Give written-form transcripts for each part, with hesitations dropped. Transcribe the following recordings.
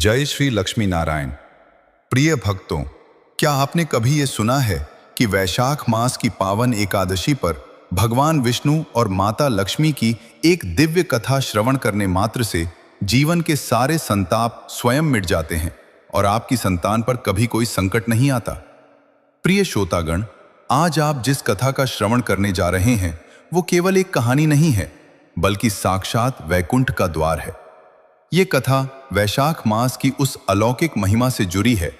जय श्री लक्ष्मी नारायण। प्रिय भक्तों, क्या आपने कभी ये सुना है कि वैशाख मास की पावन एकादशी पर भगवान विष्णु और माता लक्ष्मी की एक दिव्य कथा श्रवण करने मात्र से जीवन के सारे संताप स्वयं मिट जाते हैं और आपकी संतान पर कभी कोई संकट नहीं आता। प्रिय श्रोतागण, आज आप जिस कथा का श्रवण करने जा रहे हैं वो केवल एक कहानी नहीं है, बल्कि साक्षात वैकुंठ का द्वार है। ये कथा वैशाख मास की उस अलौकिक महिमा से जुड़ी है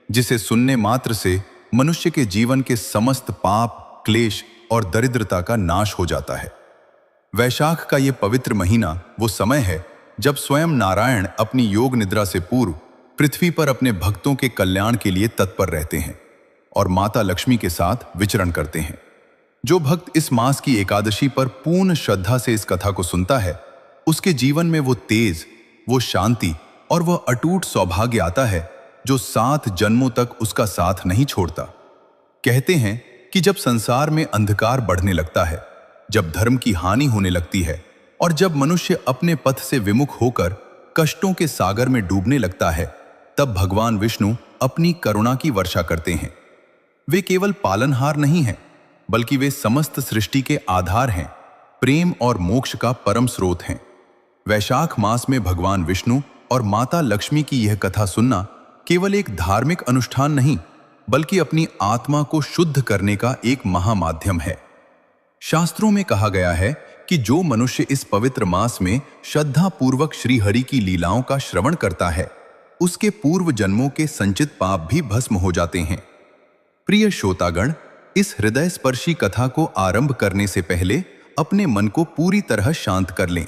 जिसे सुनने मात्र से मनुष्य के जीवन के समस्त पाप, क्लेश और दरिद्रता का नाश हो जाता है। वैशाख का ये पवित्र महीना वो समय है जब स्वयं नारायण अपनी योग निद्रा से पूर्व पृथ्वी पर अपने भक्तों के कल्याण के लिए तत्पर रहते हैं और माता लक्ष्मी के साथ विचरण करते हैं। जो भक्त इस मास की एकादशी पर पूर्ण श्रद्धा से इस कथा को सुनता है, उसके जीवन में वो तेज, वो शांति और वह अटूट सौभाग्य आता है जो 7 जन्मों तक उसका साथ नहीं छोड़ता। कहते हैं कि जब संसार में अंधकार बढ़ने लगता है, जब धर्म की हानि होने लगती है और जब मनुष्य अपने पथ से विमुख होकर कष्टों के सागर में डूबने लगता है, तब भगवान विष्णु अपनी करुणा की वर्षा करते हैं। वे केवल पालनहार नहीं हैं, बल्कि वे समस्त सृष्टि के आधार हैं, प्रेम और मोक्ष का परम स्रोत हैं। वैशाख मास में भगवान विष्णु और माता लक्ष्मी की यह कथा सुनना केवल एक धार्मिक अनुष्ठान नहीं, बल्कि अपनी आत्मा को शुद्ध करने का एक महामाध्यम है। शास्त्रों में कहा गया है कि जो मनुष्य इस पवित्र मास में श्रद्धा पूर्वक श्री हरि की लीलाओं का श्रवण करता है, उसके पूर्व जन्मों के संचित पाप भी भस्म हो जाते हैं। प्रिय श्रोतागण, इस हृदय स्पर्शी कथा को आरंभ करने से पहले अपने मन को पूरी तरह शांत कर लें।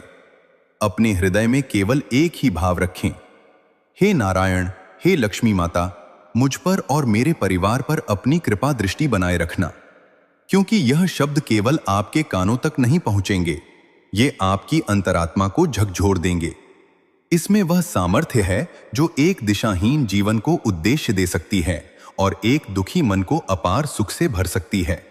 अपने हृदय में केवल एक ही भाव रखें, हे नारायण, हे लक्ष्मी माता, मुझ पर और मेरे परिवार पर अपनी कृपा दृष्टि बनाए रखना। क्योंकि यह शब्द केवल आपके कानों तक नहीं पहुंचेंगे, ये आपकी अंतरात्मा को झकझोर देंगे। इसमें वह सामर्थ्य है जो एक दिशाहीन जीवन को उद्देश्य दे सकती है और एक दुखी मन को अपार सुख से भर सकती है।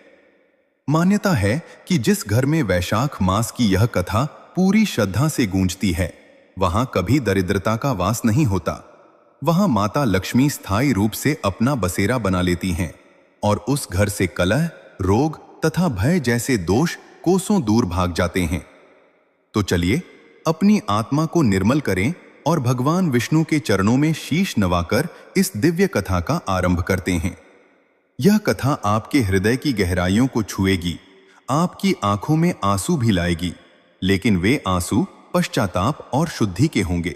मान्यता है कि जिस घर में वैशाख मास की यह कथा पूरी श्रद्धा से गूंजती है, वहां कभी दरिद्रता का वास नहीं होता। वहां माता लक्ष्मी स्थायी रूप से अपना बसेरा बना लेती हैं और उस घर से कलह, रोग तथा भय जैसे दोष कोसों दूर भाग जाते हैं। तो चलिए अपनी आत्मा को निर्मल करें और भगवान विष्णु के चरणों में शीश नवाकर इस दिव्य कथा का आरंभ करते हैं। यह कथा आपके हृदय की गहराइयों को छुएगी, आपकी आंखों में आंसू भी लाएगी, लेकिन वे आंसू पश्चाताप और शुद्धि के होंगे।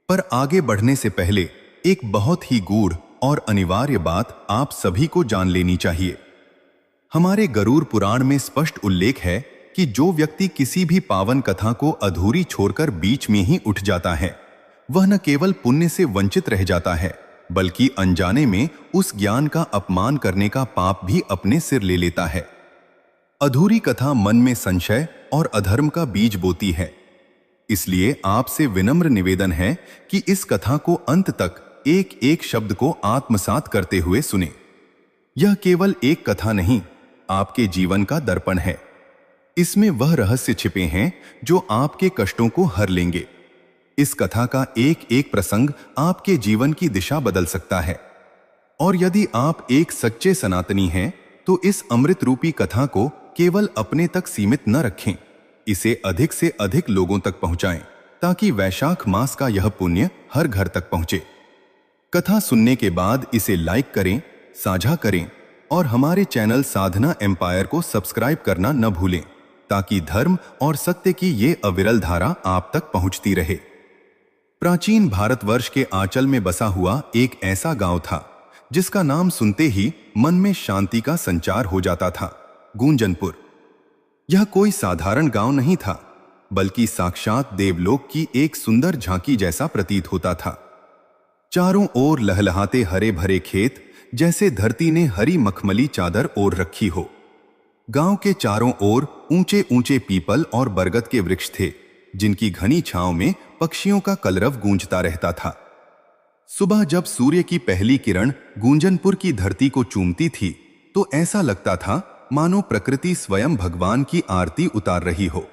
पर आगे बढ़ने से पहले एक बहुत ही गूढ़ और अनिवार्य बात आप सभी को जान लेनी चाहिए। हमारे गरुड़ पुराण में स्पष्ट उल्लेख है कि जो व्यक्ति किसी भी पावन कथा को अधूरी छोड़कर बीच में ही उठ जाता है, वह न केवल पुण्य से वंचित रह जाता है, बल्कि अनजाने में उस ज्ञान का अपमान करने का पाप भी अपने सिर ले लेता है। अधूरी कथा मन में संशय और अधर्म का बीज बोती है। इसलिए आपसे विनम्र निवेदन है कि इस कथा को अंत तक एक एक शब्द को आत्मसात करते हुए सुने। यह केवल एक कथा नहीं, आपके जीवन का दर्पण है। इसमें वह रहस्य छिपे हैं जो आपके कष्टों को हर लेंगे। इस कथा का एक एक प्रसंग आपके जीवन की दिशा बदल सकता है। और यदि आप एक सच्चे सनातनी हैं, तो इस अमृत रूपी कथा को केवल अपने तक सीमित न रखें, इसे अधिक से अधिक लोगों तक पहुंचाएं, ताकि वैशाख मास का यह पुण्य हर घर तक पहुंचे। कथा सुनने के बाद इसे लाइक करें, साझा करें और हमारे चैनल साधना एम्पायर को सब्सक्राइब करना न भूलें, ताकि धर्म और सत्य की ये अविरल धारा आप तक पहुंचती रहे। प्राचीन भारतवर्ष के आंचल में बसा हुआ एक ऐसा गांव था जिसका नाम सुनते ही मन में शांति का संचार हो जाता था, गूंजनपुर। यह कोई साधारण गांव नहीं था, बल्कि साक्षात देवलोक की एक सुंदर झांकी जैसा प्रतीत होता था। चारों ओर लहलहाते हरे भरे खेत, जैसे धरती ने हरी मखमली चादर ओढ़ रखी हो। गांव के चारों ओर ऊंचे ऊंचे पीपल और बरगद के वृक्ष थे, जिनकी घनी छांव में पक्षियों का कलरव गूंजता रहता था। सुबह जब सूर्य की पहली किरण गूंजनपुर की धरती को चूमती थी, तो ऐसा लगता था मानो प्रकृति स्वयं भगवान की आरती उतार रही हो।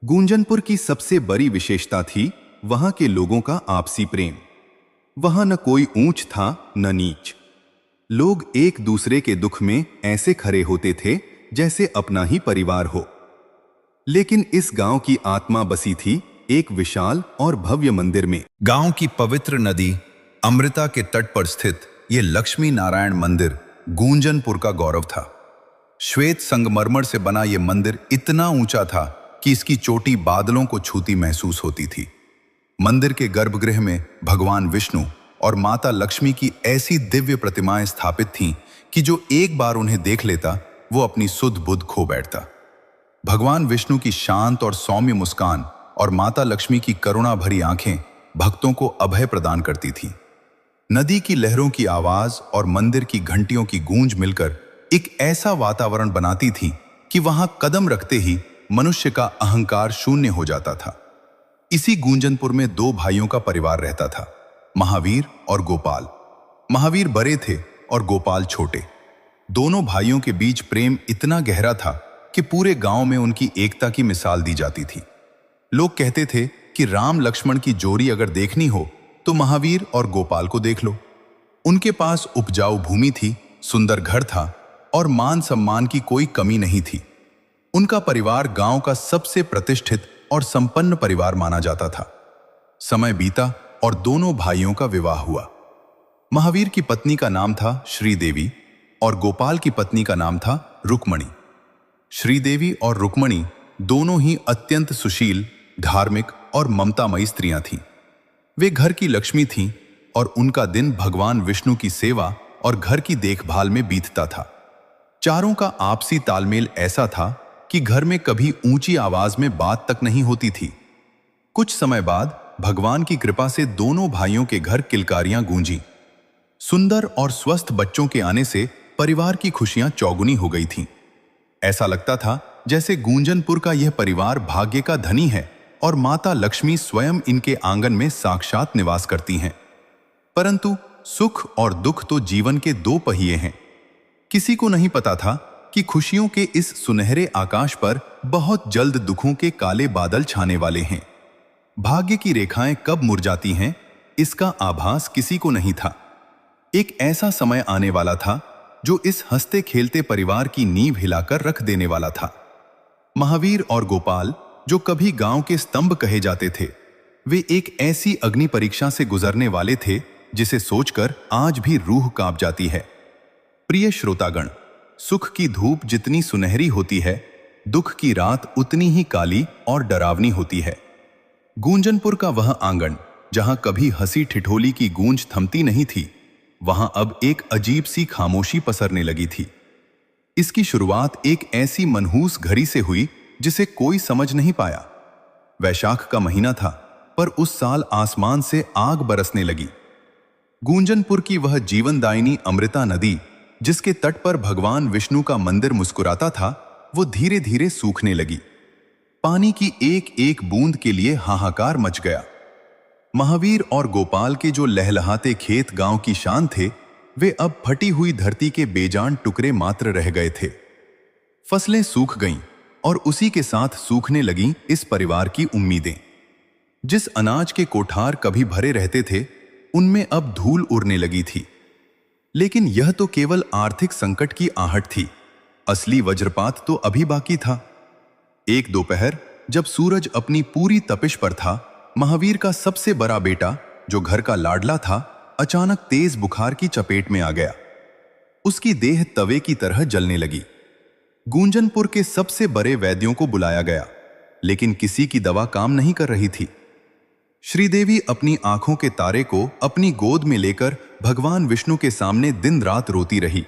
गूंजनपुर की सबसे बड़ी विशेषता थी वहां के लोगों का आपसी प्रेम। वहां न कोई ऊंच था न नीच। लोग एक दूसरे के दुख में ऐसे खड़े होते थे जैसे अपना ही परिवार हो। लेकिन इस गांव की आत्मा बसी थी एक विशाल और भव्य मंदिर में। गांव की पवित्र नदी अमृता के तट पर स्थित यह लक्ष्मी नारायण मंदिर गूंजनपुर का गौरव था। श्वेत संगमरमर से बना यह मंदिर इतना ऊंचा था कि इसकी चोटी बादलों को छूती महसूस होती थी। मंदिर के गर्भगृह में भगवान विष्णु और माता लक्ष्मी की ऐसी दिव्य प्रतिमाएं स्थापित थीं कि जो एक बार उन्हें देख लेता वो अपनी सुध बुध खो बैठता। भगवान विष्णु की शांत और सौम्य मुस्कान और माता लक्ष्मी की करुणा भरी आंखें भक्तों को अभय प्रदान करती थीं। नदी की लहरों की आवाज और मंदिर की घंटियों की गूंज मिलकर एक ऐसा वातावरण बनाती थी कि वहां कदम रखते ही मनुष्य का अहंकार शून्य हो जाता था। इसी गूंजनपुर में दो भाइयों का परिवार रहता था, महावीर और गोपाल। महावीर बड़े थे और गोपाल छोटे। दोनों भाइयों के बीच प्रेम इतना गहरा था कि पूरे गांव में उनकी एकता की मिसाल दी जाती थी। लोग कहते थे कि राम लक्ष्मण की जोड़ी अगर देखनी हो तो महावीर और गोपाल को देख लो। उनके पास उपजाऊ भूमि थी, सुंदर घर था और मान सम्मान की कोई कमी नहीं थी। उनका परिवार गांव का सबसे प्रतिष्ठित और संपन्न परिवार माना जाता था। समय बीता और दोनों भाइयों का विवाह हुआ। महावीर की पत्नी का नाम था श्रीदेवी और गोपाल की पत्नी का नाम था रुक्मणी। श्रीदेवी और रुक्मणी दोनों ही अत्यंत सुशील, धार्मिक और ममतामयी स्त्रियां थीं। वे घर की लक्ष्मी थीं और उनका दिन भगवान विष्णु की सेवा और घर की देखभाल में बीतता था। चारों का आपसी तालमेल ऐसा था कि घर में कभी ऊंची आवाज में बात तक नहीं होती थी। कुछ समय बाद भगवान की कृपा से दोनों भाइयों के घर किलकारियां गूंजी। सुंदर और स्वस्थ बच्चों के आने से परिवार की खुशियां चौगुनी हो गई थीं। ऐसा लगता था जैसे गूंजनपुर का यह परिवार भाग्य का धनी है और माता लक्ष्मी स्वयं इनके आंगन में साक्षात निवास करती हैं। परंतु सुख और दुख तो जीवन के दो पहिए हैं। किसी को नहीं पता था कि खुशियों के इस सुनहरे आकाश पर बहुत जल्द दुखों के काले बादल छाने वाले हैं। भाग्य की रेखाएं कब मुरझाती हैं, इसका आभास किसी को नहीं था। एक ऐसा समय आने वाला था जो इस हंसते खेलते परिवार की नींव हिलाकर रख देने वाला था। महावीर और गोपाल, जो कभी गांव के स्तंभ कहे जाते थे, वे एक ऐसी अग्नि परीक्षा से गुजरने वाले थे जिसे सोचकर आज भी रूह कांप जाती है। प्रिय श्रोतागण, सुख की धूप जितनी सुनहरी होती है, दुख की रात उतनी ही काली और डरावनी होती है। गूंजनपुर का वह आंगन जहां कभी हंसी ठिठोली की गूंज थमती नहीं थी, वहां अब एक अजीब सी खामोशी पसरने लगी थी। इसकी शुरुआत एक ऐसी मनहूस घड़ी से हुई जिसे कोई समझ नहीं पाया। वैशाख का महीना था, पर उस साल आसमान से आग बरसने लगी। गूंजनपुर की वह जीवनदायिनी अमृता नदी, जिसके तट पर भगवान विष्णु का मंदिर मुस्कुराता था, वो धीरे धीरे सूखने लगी। पानी की एक एक बूंद के लिए हाहाकार मच गया। महावीर और गोपाल के जो लहलहाते खेत गांव की शान थे, वे अब फटी हुई धरती के बेजान टुकड़े मात्र रह गए थे। फसलें सूख गईं और उसी के साथ सूखने लगीं इस परिवार की उम्मीदें। जिस अनाज के कोठार कभी भरे रहते थे, उनमें अब धूल उड़ने लगी थी। लेकिन यह तो केवल आर्थिक संकट की आहट थी। असली वज्रपात तो अभी बाकी था। एक दोपहर जब सूरज अपनी पूरी तपिश पर था, महावीर का सबसे बड़ा बेटा, जो घर का लाडला था, अचानक तेज बुखार की चपेट में आ गया। उसकी देह तवे की तरह जलने लगी। गूंजनपुर के सबसे बड़े वैद्यों को बुलाया गया, लेकिन किसी की दवा काम नहीं कर रही थी। श्रीदेवी अपनी आंखों के तारे को अपनी गोद में लेकर भगवान विष्णु के सामने दिन रात रोती रही,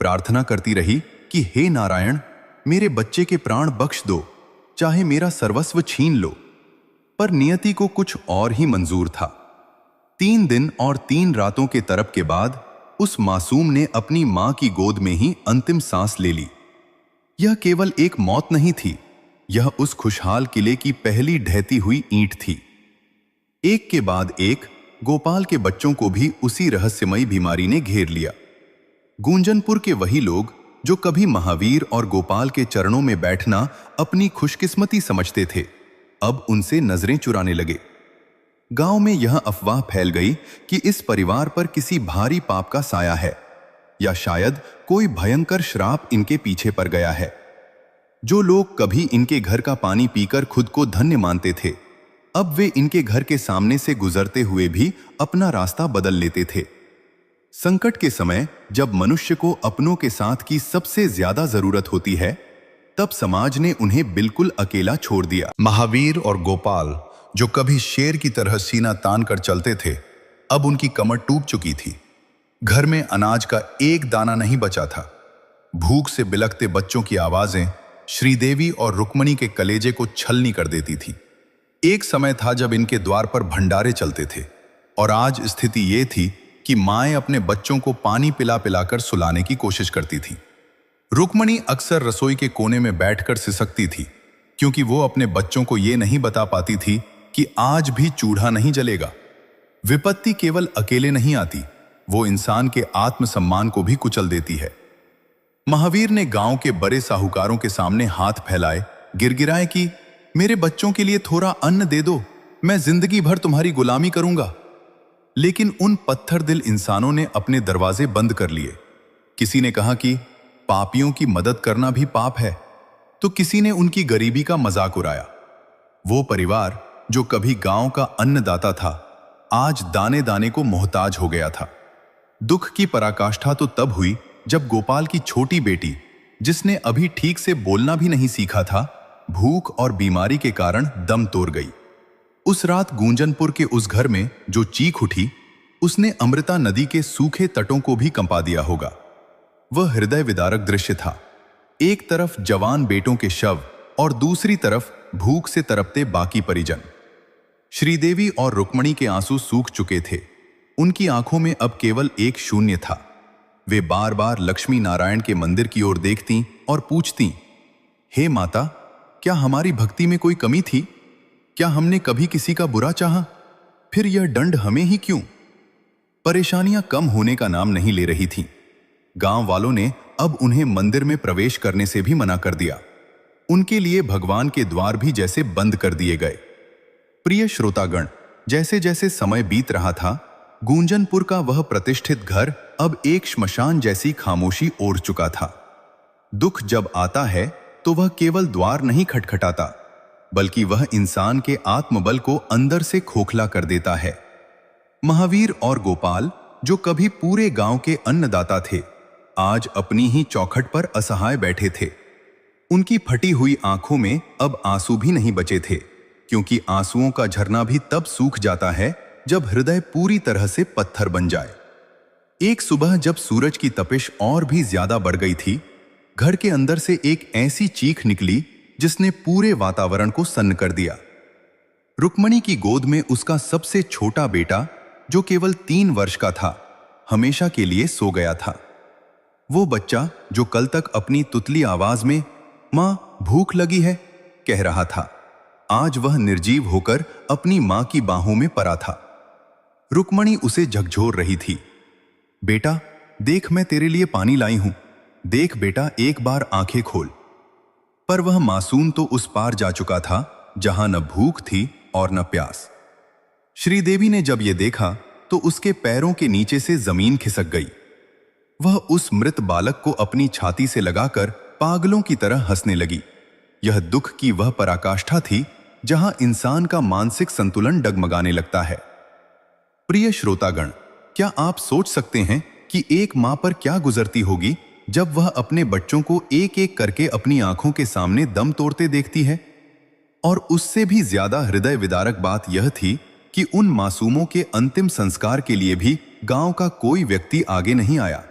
प्रार्थना करती रही कि हे नारायण, मेरे बच्चे के प्राण बख्श दो, चाहे मेरा सर्वस्व छीन लो। पर नियति को कुछ और ही मंजूर था। 3 दिन और 3 रातों के तरप के बाद उस मासूम ने अपनी मां की गोद में ही अंतिम सांस ले ली। यह केवल एक मौत नहीं थी, यह उस खुशहाल किले की पहली ढहती हुई ईंट थी। एक के बाद एक गोपाल के बच्चों को भी उसी रहस्यमयी बीमारी ने घेर लिया। गूंजनपुर के वही लोग जो कभी महावीर और गोपाल के चरणों में बैठना अपनी खुशकिस्मती समझते थे, अब उनसे नजरें चुराने लगे। गांव में यह अफवाह फैल गई कि इस परिवार पर किसी भारी पाप का साया है या शायद कोई भयंकर श्राप इनके पीछे पड़ गया है। जो लोग कभी इनके घर का पानी पीकर खुद को धन्य मानते थे, अब वे इनके घर के सामने से गुजरते हुए भी अपना रास्ता बदल लेते थे। संकट के समय जब मनुष्य को अपनों के साथ की सबसे ज्यादा जरूरत होती है, तब समाज ने उन्हें बिल्कुल अकेला छोड़ दिया। महावीर और गोपाल, जो कभी शेर की तरह सीना तान कर चलते थे, अब उनकी कमर टूट चुकी थी। घर में अनाज का एक दाना नहीं बचा था। भूख से बिलखते बच्चों की आवाजें श्रीदेवी और रुक्मणी के कलेजे को छलनी कर देती थी। एक समय था जब इनके द्वार पर भंडारे चलते थे और आज स्थिति ये थी कि माएं अपने बच्चों को पानी पिला पिलाकर सुलाने की कोशिश करती थी। रुक्मणी अक्सर रसोई के कोने में बैठकर सिसकती थी, क्योंकि वो अपने बच्चों को ये नहीं बता पाती थी कि आज भी चूल्हा नहीं जलेगा। विपत्ति केवल अकेले नहीं आती, वो इंसान के आत्मसम्मान को भी कुचल देती है। महावीर ने गांव के बड़े साहूकारों के सामने हाथ फैलाए, गिड़गिड़ाए कि मेरे बच्चों के लिए थोड़ा अन्न दे दो, मैं जिंदगी भर तुम्हारी गुलामी करूंगा। लेकिन उन पत्थर दिल इंसानों ने अपने दरवाजे बंद कर लिए। किसी ने कहा कि पापियों की मदद करना भी पाप है, तो किसी ने उनकी गरीबी का मजाक उड़ाया। वो परिवार जो कभी गांव का अन्नदाता था, आज दाने दाने को मोहताज हो गया था। दुख की पराकाष्ठा तो तब हुई जब गोपाल की छोटी बेटी, जिसने अभी ठीक से बोलना भी नहीं सीखा था, भूख और बीमारी के कारण दम तोड़ गई। उस रात गूंजनपुर के उस घर में जो चीख उठी, उसने अमृता नदी के सूखे तटों को भी कंपा दिया होगा। वह हृदय विदारक दृश्य था। एक तरफ जवान बेटों के शव और दूसरी तरफ भूख से तड़पते बाकी परिजन। श्रीदेवी और रुक्मणी के आंसू सूख चुके थे। उनकी आंखों में अब केवल एक शून्य था। वे बार बार लक्ष्मी नारायण के मंदिर की ओर देखती और पूछती, हे माता, क्या हमारी भक्ति में कोई कमी थी? क्या हमने कभी किसी का बुरा चाहा? फिर यह दंड हमें ही क्यों? परेशानियां कम होने का नाम नहीं ले रही थीं। गांव वालों ने अब उन्हें मंदिर में प्रवेश करने से भी मना कर दिया। उनके लिए भगवान के द्वार भी जैसे बंद कर दिए गए। प्रिय श्रोतागण, जैसे जैसे समय बीत रहा था, गूंजनपुर का वह प्रतिष्ठित घर अब एक श्मशान जैसी खामोशी ओढ़ चुका था। दुख जब आता है तो वह केवल द्वार नहीं खटखटाता, बल्कि वह इंसान के आत्मबल को अंदर से खोखला कर देता है। महावीर और गोपाल, जो कभी पूरे गांव के अन्नदाता थे, आज अपनी ही चौखट पर असहाय बैठे थे। उनकी फटी हुई आंखों में अब आंसू भी नहीं बचे थे, क्योंकि आंसुओं का झरना भी तब सूख जाता है जब हृदय पूरी तरह से पत्थर बन जाए। एक सुबह जब सूरज की तपिश और भी ज्यादा बढ़ गई थी, घर के अंदर से एक ऐसी चीख निकली जिसने पूरे वातावरण को सन्न कर दिया। रुक्मणी की गोद में उसका सबसे छोटा बेटा, जो केवल 3 वर्ष का था, हमेशा के लिए सो गया था। वो बच्चा जो कल तक अपनी तुतली आवाज में मां भूख लगी है कह रहा था, आज वह निर्जीव होकर अपनी मां की बाहों में पड़ा था। रुक्मणी उसे झकझोर रही थी। बेटा देख, मैं तेरे लिए पानी लाई हूं, देख बेटा, एक बार आंखें खोल। पर वह मासूम तो उस पार जा चुका था जहां न भूख थी और न प्यास। श्रीदेवी ने जब यह देखा तो उसके पैरों के नीचे से जमीन खिसक गई। वह उस मृत बालक को अपनी छाती से लगाकर पागलों की तरह हंसने लगी। यह दुख की वह पराकाष्ठा थी जहां इंसान का मानसिक संतुलन डगमगाने लगता है। प्रिय श्रोतागण, क्या आप सोच सकते हैं कि एक मां पर क्या गुजरती होगी जब वह अपने बच्चों को एक एक करके अपनी आंखों के सामने दम तोड़ते देखती है? और उससे भी ज्यादा हृदय विदारक बात यह थी कि उन मासूमों के अंतिम संस्कार के लिए भी गांव का कोई व्यक्ति आगे नहीं आया।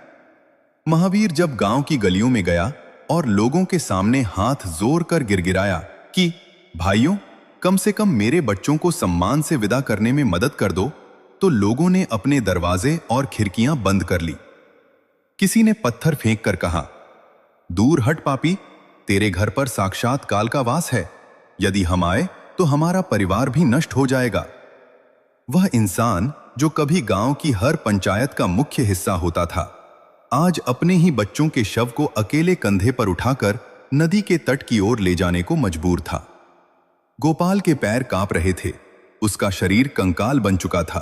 महावीर जब गांव की गलियों में गया और लोगों के सामने हाथ जोर कर गिड़गिड़ाया कि भाइयों, कम से कम मेरे बच्चों को सम्मान से विदा करने में मदद कर दो, तो लोगों ने अपने दरवाजे और खिड़कियां बंद कर ली। किसी ने पत्थर फेंक कर कहा, दूर हट पापी, तेरे घर पर साक्षात काल का वास है। यदि हम आए तो हमारा परिवार भी नष्ट हो जाएगा। वह इंसान जो कभी गांव की हर पंचायत का मुख्य हिस्सा होता था, आज अपने ही बच्चों के शव को अकेले कंधे पर उठाकर नदी के तट की ओर ले जाने को मजबूर था। गोपाल के पैर कांप रहे थे। उसका शरीर कंकाल बन चुका था,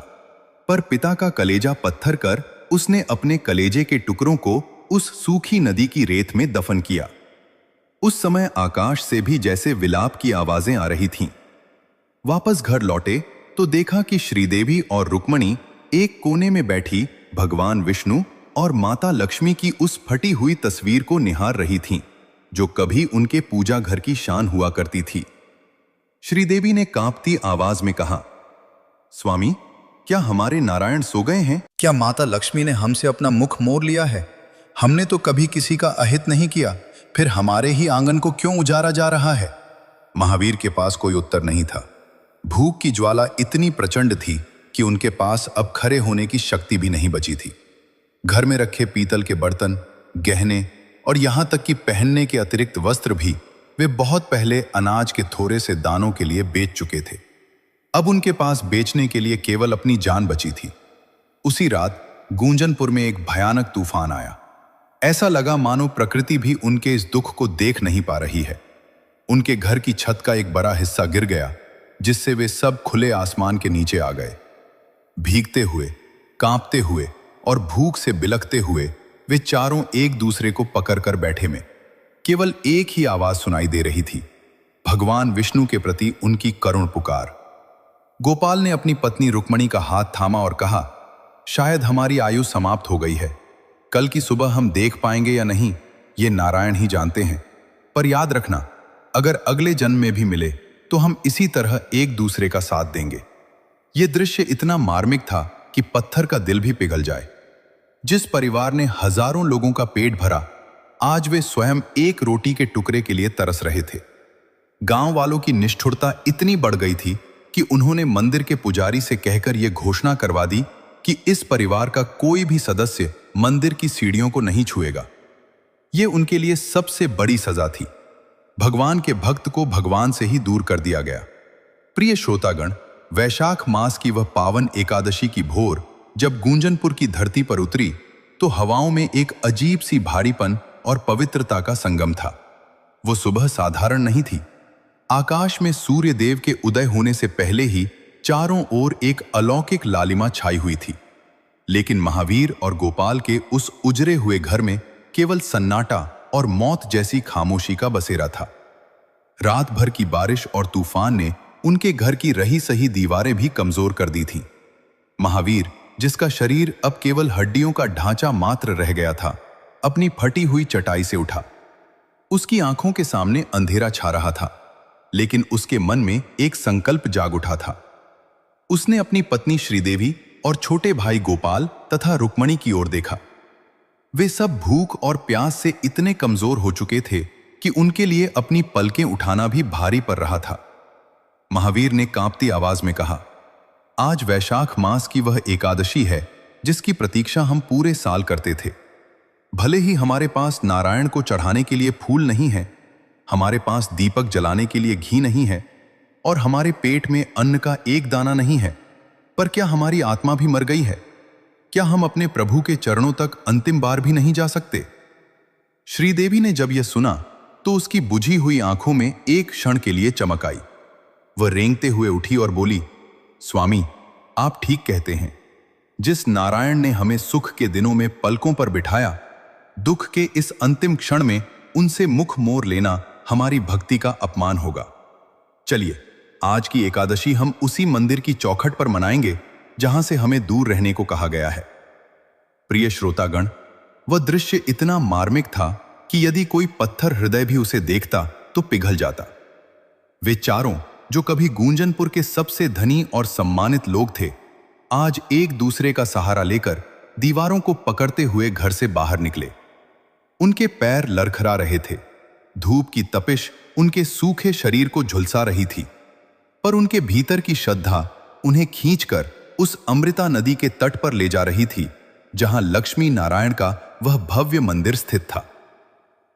पर पिता का कलेजा पत्थर कर उसने अपने कलेजे के टुकड़ों को उस सूखी नदी की रेत में दफन किया। उस समय आकाश से भी जैसे विलाप की आवाजें आ रही थीं। वापस घर लौटे तो देखा कि श्रीदेवी और रुक्मणी एक कोने में बैठी भगवान विष्णु और माता लक्ष्मी की उस फटी हुई तस्वीर को निहार रही थीं, जो कभी उनके पूजा घर की शान हुआ करती थी। श्रीदेवी ने कांपती आवाज में कहा, स्वामी, क्या हमारे नारायण सो गए हैं? क्या माता लक्ष्मी ने हमसे अपना मुख मोड़ लिया है? हमने तो कभी किसी का अहित नहीं किया, फिर हमारे ही आंगन को क्यों उजाड़ा जा रहा है? महावीर के पास कोई उत्तर नहीं था। भूख की ज्वाला इतनी प्रचंड थी कि उनके पास अब खड़े होने की शक्ति भी नहीं बची थी। घर में रखे पीतल के बर्तन, गहने और यहां तक कि पहनने के अतिरिक्त वस्त्र भी वे बहुत पहले अनाज के थोड़े से दानों के लिए बेच चुके थे। अब उनके पास बेचने के लिए केवल अपनी जान बची थी। उसी रात गूंजनपुर में एक भयानक तूफान आया। ऐसा लगा मानो प्रकृति भी उनके इस दुख को देख नहीं पा रही है। उनके घर की छत का एक बड़ा हिस्सा गिर गया, जिससे वे सब खुले आसमान के नीचे आ गए। भीगते हुए, कांपते हुए और भूख से बिलखते हुए वे चारों एक दूसरे को पकड़कर बैठे में केवल एक ही आवाज सुनाई दे रही थी, भगवान विष्णु के प्रति उनकी करुण पुकार। गोपाल ने अपनी पत्नी रुक्मणी का हाथ थामा और कहा, शायद हमारी आयु समाप्त हो गई है। कल की सुबह हम देख पाएंगे या नहीं, ये नारायण ही जानते हैं। पर याद रखना, अगर अगले जन्म में भी मिले तो हम इसी तरह एक दूसरे का साथ देंगे। यह दृश्य इतना मार्मिक था कि पत्थर का दिल भी पिघल जाए। जिस परिवार ने हजारों लोगों का पेट भरा, आज वे स्वयं एक रोटी के टुकड़े के लिए तरस रहे थे। गांव वालों की निष्ठुरता इतनी बढ़ गई थी कि उन्होंने मंदिर के पुजारी से कहकर यह घोषणा करवा दी कि इस परिवार का कोई भी सदस्य मंदिर की सीढ़ियों को नहीं छुएगा। यह उनके लिए सबसे बड़ी सजा थी। भगवान के भक्त को भगवान से ही दूर कर दिया गया। प्रिय श्रोतागण, वैशाख मास की वह पावन एकादशी की भोर जब गूंजनपुर की धरती पर उतरी तो हवाओं में एक अजीब सी भारीपन और पवित्रता का संगम था। वो सुबह साधारण नहीं थी। आकाश में सूर्य देव के उदय होने से पहले ही चारों ओर एक अलौकिक लालिमा छाई हुई थी। लेकिन महावीर और गोपाल के उस उजरे हुए घर में केवल सन्नाटा और मौत जैसी खामोशी का बसेरा था। रात भर की बारिश और तूफान ने उनके घर की रही सही दीवारें भी कमजोर कर दी थीं। महावीर, जिसका शरीर अब केवल हड्डियों का ढांचा मात्र रह गया था, अपनी फटी हुई चटाई से उठा। उसकी आंखों के सामने अंधेरा छा रहा था, लेकिन उसके मन में एक संकल्प जाग उठा था। उसने अपनी पत्नी श्रीदेवी और छोटे भाई गोपाल तथा रुक्मणी की ओर देखा। वे सब भूख और प्यास से इतने कमजोर हो चुके थे कि उनके लिए अपनी पलकें उठाना भी भारी पड़ रहा था। महावीर ने कांपती आवाज में कहा, आज वैशाख मास की वह एकादशी है जिसकी प्रतीक्षा हम पूरे साल करते थे। भले ही हमारे पास नारायण को चढ़ाने के लिए फूल नहीं है, हमारे पास दीपक जलाने के लिए घी नहीं है और हमारे पेट में अन्न का एक दाना नहीं है, पर क्या हमारी आत्मा भी मर गई है? क्या हम अपने प्रभु के चरणों तक अंतिम बार भी नहीं जा सकते? श्रीदेवी ने जब यह सुना तो उसकी बुझी हुई आंखों में एक क्षण के लिए चमक आई। वह रेंगते हुए उठी और बोली, स्वामी, आप ठीक कहते हैं। जिस नारायण ने हमें सुख के दिनों में पलकों पर बिठाया, दुख के इस अंतिम क्षण में उनसे मुख मोड़ लेना हमारी भक्ति का अपमान होगा। चलिए, आज की एकादशी हम उसी मंदिर की चौखट पर मनाएंगे जहां से हमें दूर रहने को कहा गया है। प्रिय श्रोतागण, वह दृश्य इतना मार्मिक था कि यदि कोई पत्थर हृदय भी उसे देखता तो पिघल जाता। वे चारों, जो कभी गूंजनपुर के सबसे धनी और सम्मानित लोग थे, आज एक दूसरे का सहारा लेकर दीवारों को पकड़ते हुए घर से बाहर निकले। उनके पैर लरखरा रहे थे, धूप की तपिश उनके सूखे शरीर को झुलसा रही थी, पर उनके भीतर की श्रद्धा उन्हें खींचकर उस अमृता नदी के तट पर ले जा रही थी जहां लक्ष्मी नारायण का वह भव्य मंदिर स्थित था।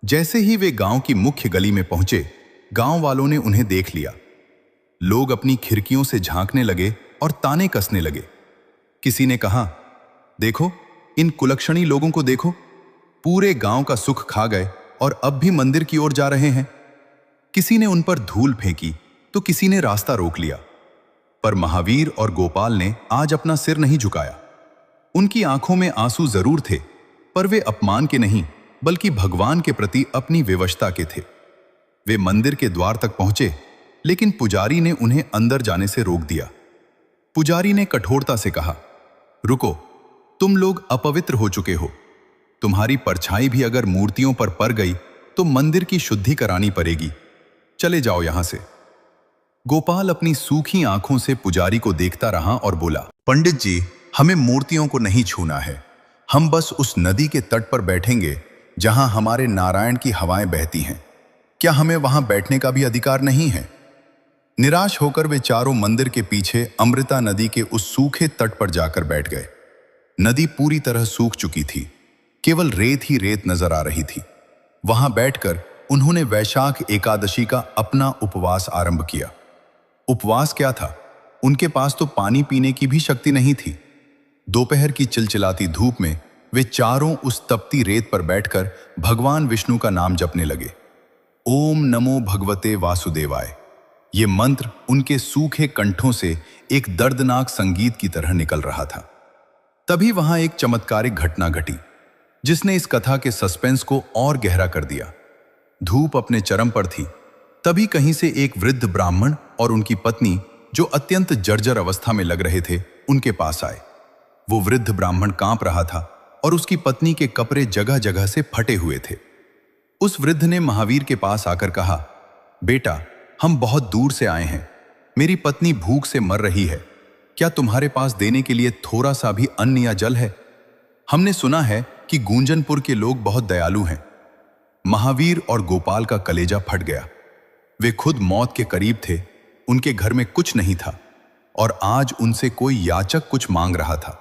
जैसे ही वे गांव की मुख्य गली में पहुंचे, गांव वालों ने उन्हें देख लिया। लोग अपनी खिड़कियों से झांकने लगे और ताने कसने लगे। किसी ने कहा, देखो, इन कुलक्षणी लोगों को देखो, पूरे गांव का सुख खा गए और अब भी मंदिर की ओर जा रहे हैं। किसी ने उन पर धूल फेंकी तो किसी ने रास्ता रोक लिया। पर महावीर और गोपाल ने आज अपना सिर नहीं झुकाया। उनकी आंखों में आंसू जरूर थे, पर वे अपमान के नहीं बल्कि भगवान के प्रति अपनी विवशता के थे। वे मंदिर के द्वार तक पहुंचे, लेकिन पुजारी ने उन्हें अंदर जाने से रोक दिया। पुजारी ने कठोरता से कहा, रुको, तुम लोग अपवित्र हो चुके हो। तुम्हारी परछाई भी अगर मूर्तियों पर पड़ गई तो मंदिर की शुद्धि करानी पड़ेगी। चले जाओ यहां से। गोपाल अपनी सूखी आंखों से पुजारी को देखता रहा और बोला, पंडित जी, हमें मूर्तियों को नहीं छूना है। हम बस उस नदी के तट पर बैठेंगे जहां हमारे नारायण की हवाएं बहती हैं। क्या हमें वहां बैठने का भी अधिकार नहीं है? निराश होकर वे चारों मंदिर के पीछे अमृता नदी के उस सूखे तट पर जाकर बैठ गए। नदी पूरी तरह सूख चुकी थी, केवल रेत ही रेत नजर आ रही थी। वहां बैठकर उन्होंने वैशाख एकादशी का अपना उपवास आरंभ किया। उपवास क्या था? उनके पास तो पानी पीने की भी शक्ति नहीं थी। दोपहर की चिलचिलाती धूप में वे चारों उस तपती रेत पर बैठकर भगवान विष्णु का नाम जपने लगे। ओम नमो भगवते वासुदेवाय। ये मंत्र उनके सूखे कंठों से एक दर्दनाक संगीत की तरह निकल रहा था। तभी वहां एक चमत्कारिक घटना घटी, जिसने इस कथा के सस्पेंस को और गहरा कर दिया। धूप अपने चरम पर थी, तभी कहीं से एक वृद्ध ब्राह्मण और उनकी पत्नी, जो अत्यंत जर्जर अवस्था में लग रहे थे, उनके पास आए। वो वृद्ध ब्राह्मण कांप रहा था और उसकी पत्नी के कपड़े जगह जगह से फटे हुए थे। उस वृद्ध ने महावीर के पास आकर कहा, बेटा, हम बहुत दूर से आए हैं। मेरी पत्नी भूख से मर रही है। क्या तुम्हारे पास देने के लिए थोड़ा सा भी अन्न या जल है? हमने सुना है कि गूंजनपुर के लोग बहुत दयालु हैं। महावीर और गोपाल का कलेजा फट गया। वे खुद मौत के करीब थे, उनके घर में कुछ नहीं था और आज उनसे कोई याचक कुछ मांग रहा था।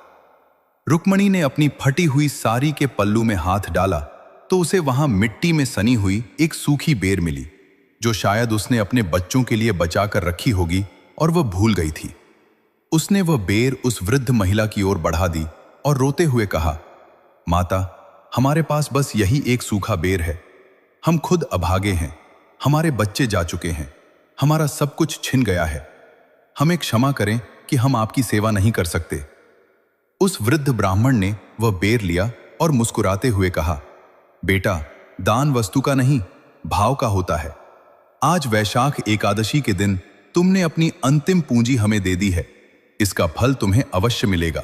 रुक्मणी ने अपनी फटी हुई साड़ी के पल्लू में हाथ डाला तो उसे वहां मिट्टी में सनी हुई एक सूखी बेर मिली, जो शायद उसने अपने बच्चों के लिए बचाकर रखी होगी और वह भूल गई थी। उसने वह बेर उस वृद्ध महिला की ओर बढ़ा दी और रोते हुए कहा, माता, हमारे पास बस यही एक सूखा बेर है। हम खुद अभागे हैं, हमारे बच्चे जा चुके हैं, हमारा सब कुछ छिन गया है। हमें क्षमा करें कि हम आपकी सेवा नहीं कर सकते। उस वृद्ध ब्राह्मण ने वह बेर लिया और मुस्कुराते हुए कहा, बेटा, दान वस्तु का नहीं, भाव का होता है। आज वैशाख एकादशी के दिन तुमने अपनी अंतिम पूंजी हमें दे दी है, इसका फल तुम्हें अवश्य मिलेगा।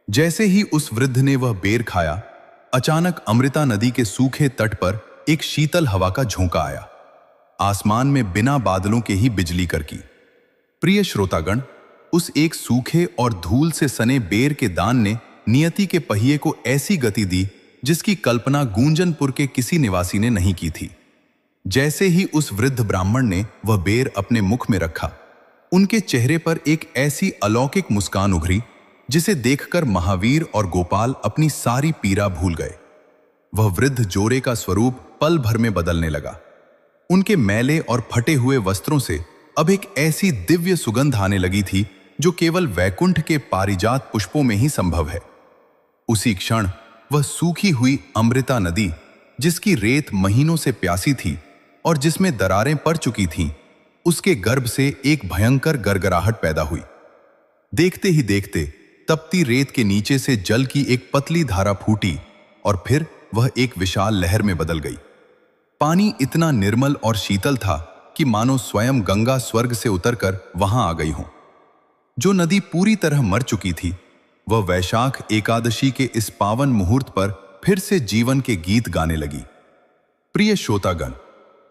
जैसे ही उस वृद्ध ने वह बेर खाया, अचानक अमृता नदी के सूखे तट पर एक शीतल हवा का झोंका आया। आसमान में बिना बादलों के ही बिजली करकी। प्रिय श्रोतागण, उस एक सूखे और धूल से सने बेर के दान ने नियति के पहिए को ऐसी गति दी जिसकी कल्पना गूंजनपुर के किसी निवासी ने नहीं की थी। जैसे ही उस वृद्ध ब्राह्मण ने वह बेर अपने मुख में रखा, उनके चेहरे पर एक ऐसी अलौकिक मुस्कान उभरी जिसे देखकर महावीर और गोपाल अपनी सारी पीड़ा भूल गए। वह वृद्ध जोरे का स्वरूप पल भर में बदलने लगा। उनके मैले और फटे हुए वस्त्रों से अब एक ऐसी दिव्य सुगंध आने लगी थी जो केवल वैकुंठ के पारिजात पुष्पों में ही संभव है। उसी क्षण वह सूखी हुई अमृता नदी, जिसकी रेत महीनों से प्यासी थी और जिसमें दरारें पड़ चुकी थीं, उसके गर्भ से एक भयंकर गरगराहट पैदा हुई। देखते ही देखते तपती रेत के नीचे से जल की एक पतली धारा फूटी और फिर वह एक विशाल लहर में बदल गई। पानी इतना निर्मल और शीतल था कि मानो स्वयं गंगा स्वर्ग से उतरकर वहां आ गई हो। जो नदी पूरी तरह मर चुकी थी, वह वैशाख एकादशी के इस पावन मुहूर्त पर फिर से जीवन के गीत गाने लगी। प्रिय श्रोतागण,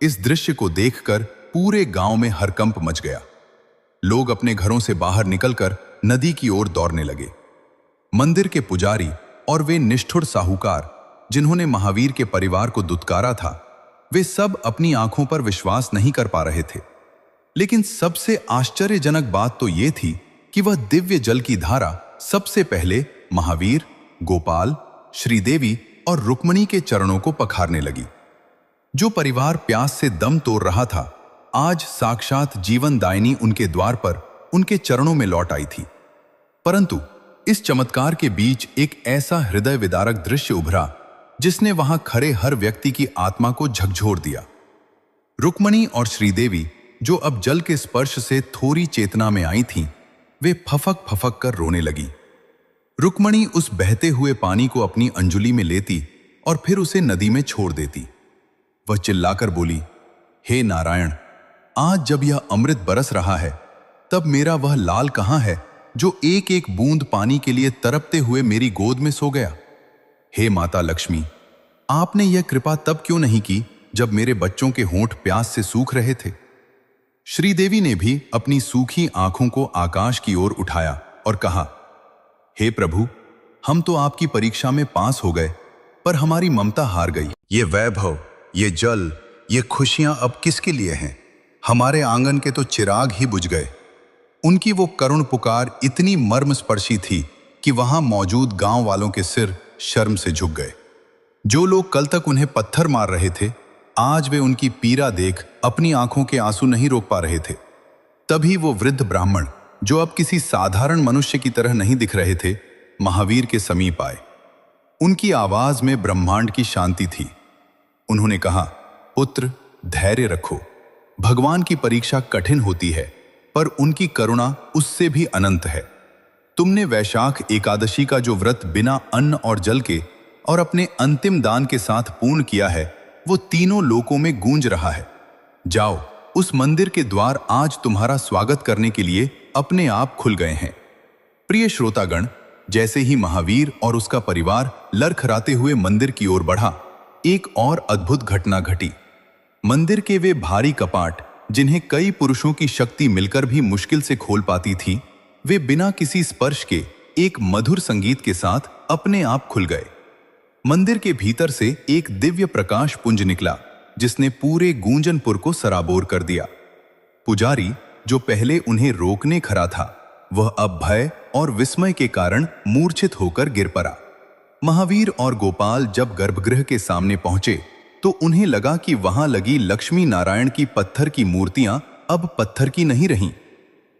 इस दृश्य को देखकर पूरे गांव में हरकंप मच गया। लोग अपने घरों से बाहर निकलकर नदी की ओर दौड़ने लगे। मंदिर के पुजारी और वे निष्ठुर साहूकार जिन्होंने महावीर के परिवार को दुत्कारा था, वे सब अपनी आंखों पर विश्वास नहीं कर पा रहे थे। लेकिन सबसे आश्चर्यजनक बात तो यह थी कि वह दिव्य जल की धारा सबसे पहले महावीर, गोपाल, श्रीदेवी और रुक्मणी के चरणों को पखारने लगी। जो परिवार प्यास से दम तोड़ रहा था, आज साक्षात जीवनदायिनी उनके द्वार पर उनके चरणों में लौट आई थी। परंतु इस चमत्कार के बीच एक ऐसा हृदय विदारक दृश्य उभरा जिसने वहां खड़े हर व्यक्ति की आत्मा को झकझोर दिया। रुक्मणी और श्रीदेवी, जो अब जल के स्पर्श से थोड़ी चेतना में आई थीं, वे फफक फफक कर रोने लगी। रुक्मणी उस बहते हुए पानी को अपनी अंजुली में लेती और फिर उसे नदी में छोड़ देती। वह चिल्लाकर बोली, हे नारायण, आज जब यह अमृत बरस रहा है, तब मेरा वह लाल कहाँ है जो एक एक बूंद पानी के लिए तरपते हुए मेरी गोद में सो गया? हे माता लक्ष्मी, आपने यह कृपा तब क्यों नहीं की जब मेरे बच्चों के होंठ प्यास से सूख रहे थे? श्रीदेवी ने भी अपनी सूखी आंखों को आकाश की ओर उठाया और कहा, हे प्रभु, हम तो आपकी परीक्षा में पास हो गए, पर हमारी ममता हार गई। ये वैभव, ये जल, ये खुशियां अब किसके लिए हैं? हमारे आंगन के तो चिराग ही बुझ गए। उनकी वो करुण पुकार इतनी मर्मस्पर्शी थी कि वहां मौजूद गांव वालों के सिर शर्म से झुक गए। जो लोग कल तक उन्हें पत्थर मार रहे थे, आज वे उनकी पीड़ा देख अपनी आंखों के आंसू नहीं रोक पा रहे थे। तभी वो वृद्ध ब्राह्मण, जो अब किसी साधारण मनुष्य की तरह नहीं दिख रहे थे, महावीर के समीप आए। उनकी आवाज में ब्रह्मांड की शांति थी। उन्होंने कहा, पुत्र, धैर्य रखो। भगवान की परीक्षा कठिन होती है, पर उनकी करुणा उससे भी अनंत है। तुमने वैशाख एकादशी का जो व्रत बिना अन्न और जल के और अपने अंतिम दान के साथ पूर्ण किया है, वो तीनों लोकों में गूंज रहा है। जाओ, उस मंदिर के द्वार आज तुम्हारा स्वागत करने के लिए अपने आप खुल गए हैं। प्रिय श्रोतागण, जैसे ही महावीर और उसका परिवार लड़खड़ाते हुए मंदिर की ओर बढ़ा, एक और अद्भुत घटना घटी। मंदिर के वे भारी कपाट, जिन्हें कई पुरुषों की शक्ति मिलकर भी मुश्किल से खोल पाती थी, वे बिना किसी स्पर्श के एक मधुर संगीत के साथ अपने आप खुल गए। मंदिर के भीतर से एक दिव्य प्रकाश पुंज निकला, जिसने पूरे गूंजनपुर को सराबोर कर दिया। पुजारी, जो पहले उन्हें रोकने खड़ा था, वह अब भय और विस्मय के कारण मूर्छित होकर गिर पड़ा। महावीर और गोपाल जब गर्भगृह के सामने पहुंचे, तो उन्हें लगा कि वहां लगी लक्ष्मी नारायण की पत्थर की मूर्तियां अब पत्थर की नहीं रहीं।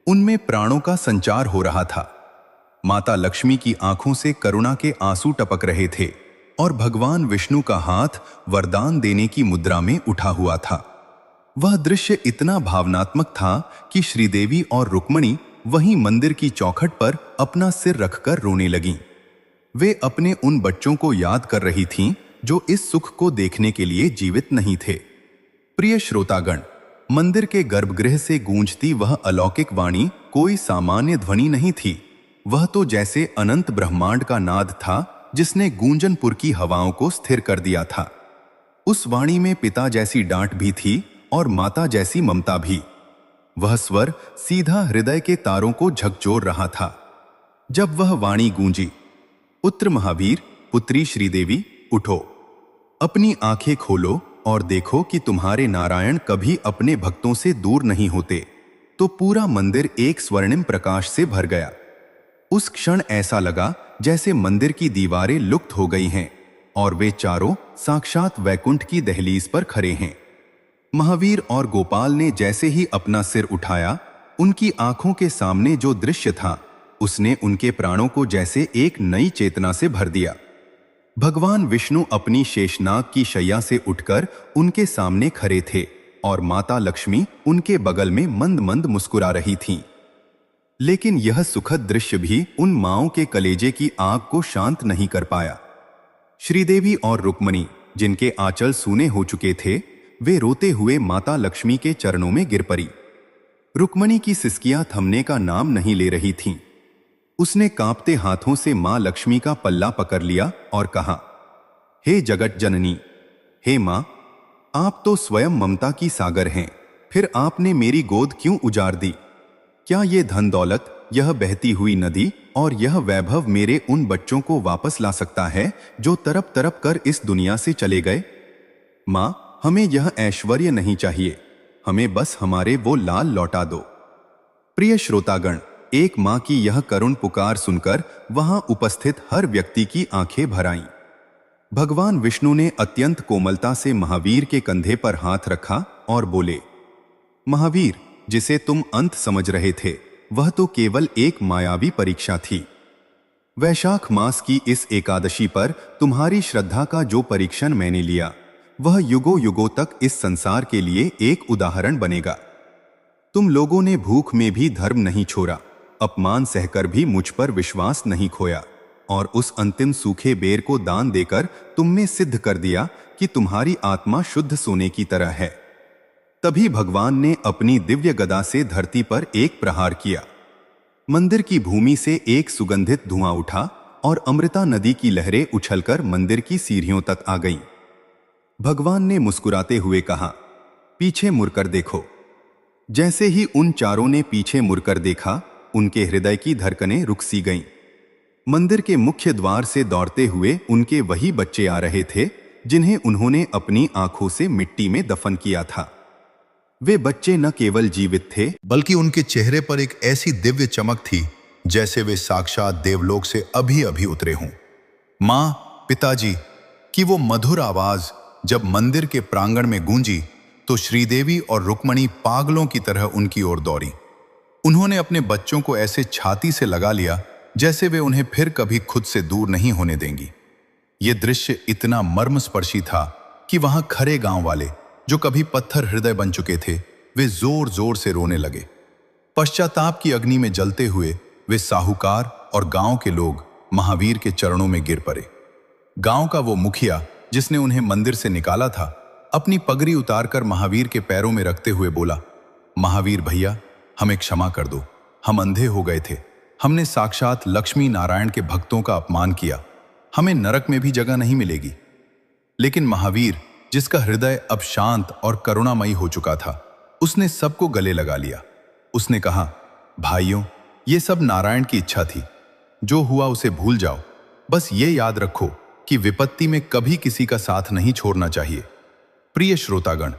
उनमें प्राणों का संचार हो रहा था। माता लक्ष्मी की आंखों से करुणा के आंसू टपक रहे थे और भगवान विष्णु का हाथ वरदान देने की मुद्रा में उठा हुआ था। वह दृश्य इतना भावनात्मक था कि श्रीदेवी और रुक्मणी वहीं मंदिर की चौखट पर अपना सिर रखकर रोने लगीं। वे अपने उन बच्चों को याद कर रही थीं जो इस सुख को देखने के लिए जीवित नहीं थे। प्रिय श्रोतागण, मंदिर के गर्भगृह से गूंजती वह अलौकिक वाणी कोई सामान्य ध्वनि नहीं थी। वह तो जैसे अनंत ब्रह्मांड का नाद था, जिसने गूंजनपुर की हवाओं को स्थिर कर दिया था। उस वाणी में पिता जैसी डांट भी थी और माता जैसी ममता भी। वह स्वर सीधा हृदय के तारों को झकझोर रहा था। जब वह वाणी गूंजी, पुत्र महावीर, पुत्री श्रीदेवी, उठो, अपनी आंखें खोलो और देखो कि तुम्हारे नारायण कभी अपने भक्तों से दूर नहीं होते। तो पूरा मंदिर एक स्वर्णिम प्रकाश से भर गया। उस क्षण ऐसा लगा जैसे मंदिर की दीवारें लुप्त हो गई हैं और वे चारों साक्षात वैकुंठ की दहलीज पर खड़े हैं। महावीर और गोपाल ने जैसे ही अपना सिर उठाया, उनकी आंखों के सामने जो दृश्य था, उसने उनके प्राणों को जैसे एक नई चेतना से भर दिया। भगवान विष्णु अपनी शेषनाग की शैया से उठकर उनके सामने खड़े थे और माता लक्ष्मी उनके बगल में मंद मंद मुस्कुरा रही थीं। लेकिन यह सुखद दृश्य भी उन माँओं के कलेजे की आग को शांत नहीं कर पाया। श्रीदेवी और रुक्मणी, जिनके आंचल सूने हो चुके थे, वे रोते हुए माता लक्ष्मी के चरणों में गिर पड़ी। रुक्मणी की सिसकियां थमने का नाम नहीं ले रही थीं। उसने कांपते हाथों से मां लक्ष्मी का पल्ला पकड़ लिया और कहा, हे जगत जननी, हे मां, आप तो स्वयं ममता की सागर हैं, फिर आपने मेरी गोद क्यों उजाड़ दी? क्या ये धन दौलत, यह बहती हुई नदी और यह वैभव मेरे उन बच्चों को वापस ला सकता है जो तरप तरप कर इस दुनिया से चले गए? मां, हमें यह ऐश्वर्य नहीं चाहिए, हमें बस हमारे वो लाल लौटा दो। प्रिय श्रोतागण, एक मां की यह करुण पुकार सुनकर वहां उपस्थित हर व्यक्ति की आंखें भर आईं। भगवान विष्णु ने अत्यंत कोमलता से महावीर के कंधे पर हाथ रखा और बोले, महावीर, जिसे तुम अंत समझ रहे थे, वह तो केवल एक मायावी परीक्षा थी। वैशाख मास की इस एकादशी पर तुम्हारी श्रद्धा का जो परीक्षण मैंने लिया, वह युगों युगों तक इस संसार के लिए एक उदाहरण बनेगा। तुम लोगों ने भूख में भी धर्म नहीं छोड़ा, अपमान सहकर भी मुझ पर विश्वास नहीं खोया, और उस अंतिम सूखे बेर को दान देकर तुमने सिद्ध कर दिया कि तुम्हारी आत्मा शुद्ध सोने की तरह है। तभी भगवान ने अपनी दिव्य गदा से धरती पर एक प्रहार किया। मंदिर की भूमि से एक सुगंधित धुआं उठा और अमृता नदी की लहरें उछलकर मंदिर की सीढ़ियों तक आ गईं। भगवान ने मुस्कुराते हुए कहा, पीछे मुड़कर देखो। जैसे ही उन चारों ने पीछे मुड़कर देखा, उनके हृदय की धड़कनें रुक सी गईं। मंदिर के मुख्य द्वार से दौड़ते हुए उनके वही बच्चे आ रहे थे जिन्हें उन्होंने अपनी आंखों से मिट्टी में दफन किया था। वे बच्चे न केवल जीवित थे, बल्कि उनके चेहरे पर एक ऐसी दिव्य चमक थी जैसे वे साक्षात देवलोक से अभी अभी उतरे हों। माँ, पिताजी की वो मधुर आवाज जब मंदिर के प्रांगण में गूंजी तो श्रीदेवी और रुक्मणी पागलों की तरह उनकी ओर दौड़ी। उन्होंने अपने बच्चों को ऐसे छाती से लगा लिया जैसे वे उन्हें फिर कभी खुद से दूर नहीं होने देंगी। ये दृश्य इतना मर्मस्पर्शी था कि वहां खरे गांव वाले, जो कभी पत्थर हृदय बन चुके थे, वे जोर जोर से रोने लगे। पश्चाताप की अग्नि में जलते हुए वे साहूकार और गांव के लोग महावीर के चरणों में गिर पड़े। गांव का वो मुखिया जिसने उन्हें मंदिर से निकाला था, अपनी पगड़ी उतारकर महावीर के पैरों में रखते हुए बोला, महावीर भैया, हमें क्षमा कर दो। हम अंधे हो गए थे। हमने साक्षात लक्ष्मी नारायण के भक्तों का अपमान किया। हमें नरक में भी जगह नहीं मिलेगी। लेकिन महावीर, जिसका हृदय अब शांत और करुणामयी हो चुका था, उसने सबको गले लगा लिया। उसने कहा, भाइयों, ये सब नारायण की इच्छा थी। जो हुआ उसे भूल जाओ। बस ये याद रखो कि विपत्ति में कभी किसी का साथ नहीं छोड़ना चाहिए। प्रिय श्रोतागण,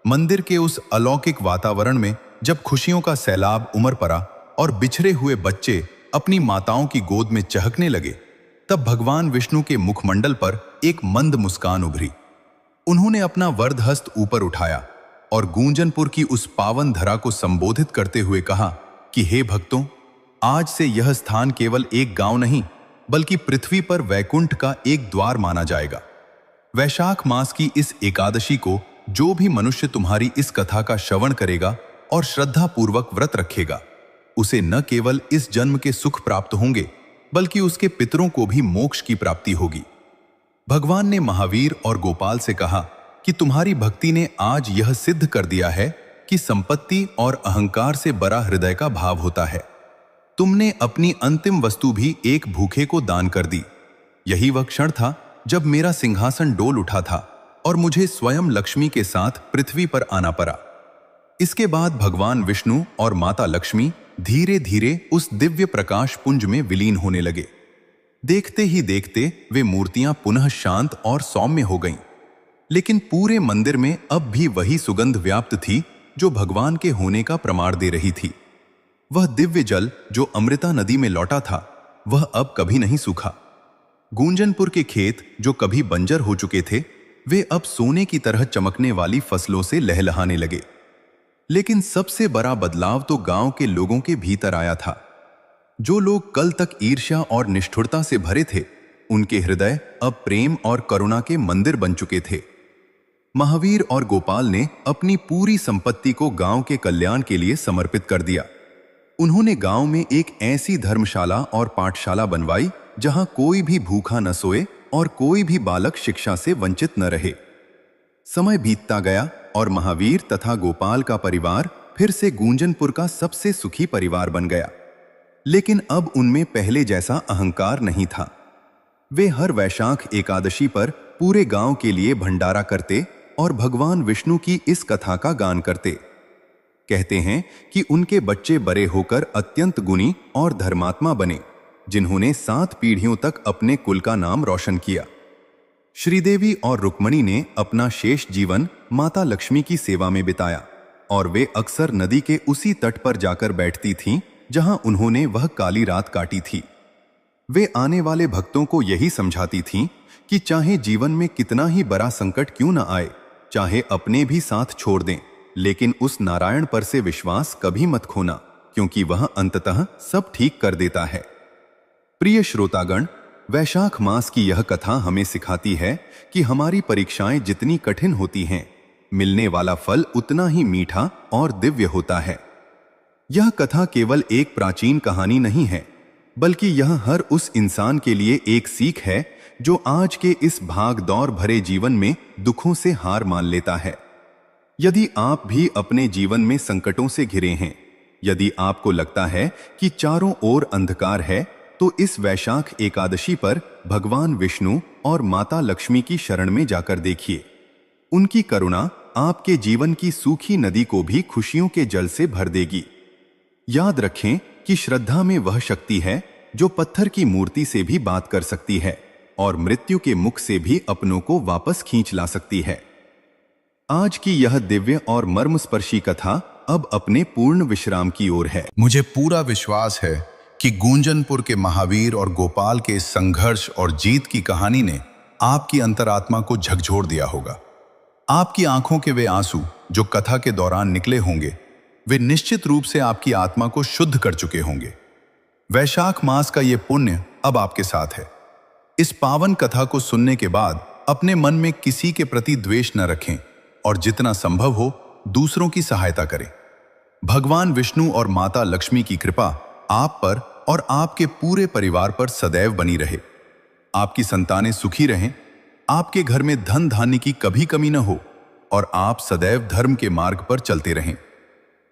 मंदिर के उस अलौकिक वातावरण में जब खुशियों का सैलाब उमड़ पड़ा और बिछड़े हुए बच्चे अपनी माताओं की गोद में चहकने लगे, तब भगवान विष्णु के मुखमंडल पर एक मंद मुस्कान उभरी। उन्होंने अपना वरद हस्त ऊपर उठाया और गूंजनपुर की उस पावन धरा को संबोधित करते हुए कहा कि हे भक्तों, आज से यह स्थान केवल एक गांव नहीं, बल्कि पृथ्वी पर वैकुंठ का एक द्वार माना जाएगा। वैशाख मास की इस एकादशी को जो भी मनुष्य तुम्हारी इस कथा का श्रवण करेगा और श्रद्धापूर्वक व्रत रखेगा, उसे न केवल इस जन्म के सुख प्राप्त होंगे, बल्कि उसके पितरों को भी मोक्ष की प्राप्ति होगी। भगवान ने महावीर और गोपाल से कहा कि तुम्हारी भक्ति ने आज यह सिद्ध कर दिया है कि संपत्ति और अहंकार से बड़ा हृदय का भाव होता है। तुमने अपनी अंतिम वस्तु भी एक भूखे को दान कर दी। यही वह क्षण था जब मेरा सिंहासन डोल उठा था और मुझे स्वयं लक्ष्मी के साथ पृथ्वी पर आना पड़ा। इसके बाद भगवान विष्णु और माता लक्ष्मी धीरे धीरे उस दिव्य प्रकाश पुंज में विलीन होने लगे। देखते ही देखते वे मूर्तियां पुनः शांत और सौम्य हो गईं। लेकिन पूरे मंदिर में अब भी वही सुगंध व्याप्त थी जो भगवान के होने का प्रमाण दे रही थी। वह दिव्य जल जो अमृता नदी में लौटा था, वह अब कभी नहीं सूखा। गूंजनपुर के खेत जो कभी बंजर हो चुके थे, वे अब सोने की तरह चमकने वाली फसलों से लहलहाने लगे। लेकिन सबसे बड़ा बदलाव तो गांव के लोगों के भीतर आया था। जो लोग कल तक ईर्ष्या और निष्ठुरता से भरे थे, उनके हृदय अब प्रेम और करुणा के मंदिर बन चुके थे। महावीर और गोपाल ने अपनी पूरी संपत्ति को गांव के कल्याण के लिए समर्पित कर दिया। उन्होंने गांव में एक ऐसी धर्मशाला और पाठशाला बनवाई जहां कोई भी भूखा न सोए और कोई भी बालक शिक्षा से वंचित न रहे। समय बीतता गया और महावीर तथा गोपाल का परिवार फिर से गूंजनपुर का सबसे सुखी परिवार बन गया। लेकिन अब उनमें पहले जैसा अहंकार नहीं था। वे हर वैशाख एकादशी पर पूरे गांव के लिए भंडारा करते और भगवान विष्णु की इस कथा का गान करते। कहते हैं कि उनके बच्चे बड़े होकर अत्यंत गुणी और धर्मात्मा बने, जिन्होंने 7 पीढ़ियों तक अपने कुल का नाम रोशन किया। श्रीदेवी और रुक्मणी ने अपना शेष जीवन माता लक्ष्मी की सेवा में बिताया और वे अक्सर नदी के उसी तट पर जाकर बैठती थीं जहां उन्होंने वह काली रात काटी थी। वे आने वाले भक्तों को यही समझाती थीं कि चाहे जीवन में कितना ही बड़ा संकट क्यों न आए, चाहे अपने भी साथ छोड़ दें, लेकिन उस नारायण पर से विश्वास कभी मत खोना, क्योंकि वह अंततः सब ठीक कर देता है। प्रिय श्रोतागण, वैशाख मास की यह कथा हमें सिखाती है कि हमारी परीक्षाएं जितनी कठिन होती हैं, मिलने वाला फल उतना ही मीठा और दिव्य होता है। यह कथा केवल एक प्राचीन कहानी नहीं है, बल्कि यह हर उस इंसान के लिए एक सीख है जो आज के इस भाग दौड़ भरे जीवन में दुखों से हार मान लेता है। यदि आप भी अपने जीवन में संकटों से घिरे हैं, यदि आपको लगता है कि चारों ओर अंधकार है, तो इस वैशाख एकादशी पर भगवान विष्णु और माता लक्ष्मी की शरण में जाकर देखिए। उनकी करुणा आपके जीवन की सूखी नदी को भी खुशियों के जल से भर देगी। याद रखें कि श्रद्धा में वह शक्ति है जो पत्थर की मूर्ति से भी बात कर सकती है और मृत्यु के मुख से भी अपनों को वापस खींच ला सकती है। आज की यह दिव्य और मर्मस्पर्शी कथा अब अपने पूर्ण विश्राम की ओर है। मुझे पूरा विश्वास है कि गूंजनपुर के महावीर और गोपाल के संघर्ष और जीत की कहानी ने आपकी अंतरात्मा को झकझोर दिया होगा। आपकी आंखों के वे आंसू जो कथा के दौरान निकले होंगे, वे निश्चित रूप से आपकी आत्मा को शुद्ध कर चुके होंगे। वैशाख मास का ये पुण्य अब आपके साथ है। इस पावन कथा को सुनने के बाद अपने मन में किसी के प्रति द्वेष न रखें और जितना संभव हो दूसरों की सहायता करें। भगवान विष्णु और माता लक्ष्मी की कृपा आप पर और आपके पूरे परिवार पर सदैव बनी रहे। आपकी संतानें सुखी रहें, आपके घर में धन धान्य की कभी कमी न हो और आप सदैव धर्म के मार्ग पर चलते रहें।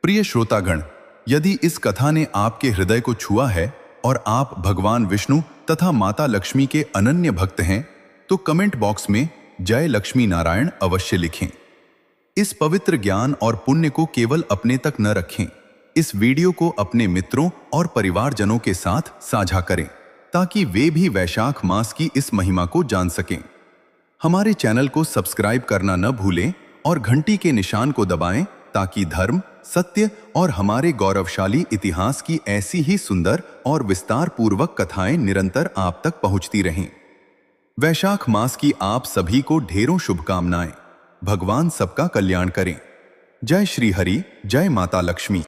प्रिय श्रोतागण, यदि इस कथा ने आपके हृदय को छुआ है और आप भगवान विष्णु तथा माता लक्ष्मी के अनन्य भक्त हैं, तो कमेंट बॉक्स में जय लक्ष्मी नारायण अवश्य लिखें। इस पवित्र ज्ञान और पुण्य को केवल अपने तक न रखें, इस वीडियो को अपने मित्रों और परिवारजनों के साथ साझा करें ताकि वे भी वैशाख मास की इस महिमा को जान सकें। हमारे चैनल को सब्सक्राइब करना न भूलें और घंटी के निशान को दबाएं ताकि धर्म, सत्य और हमारे गौरवशाली इतिहास की ऐसी ही सुंदर और विस्तार पूर्वक कथाएं निरंतर आप तक पहुंचती रहें। वैशाख मास की आप सभी को ढेरों शुभकामनाएं। भगवान सबका कल्याण करें। जय श्री हरि, जय माता लक्ष्मी।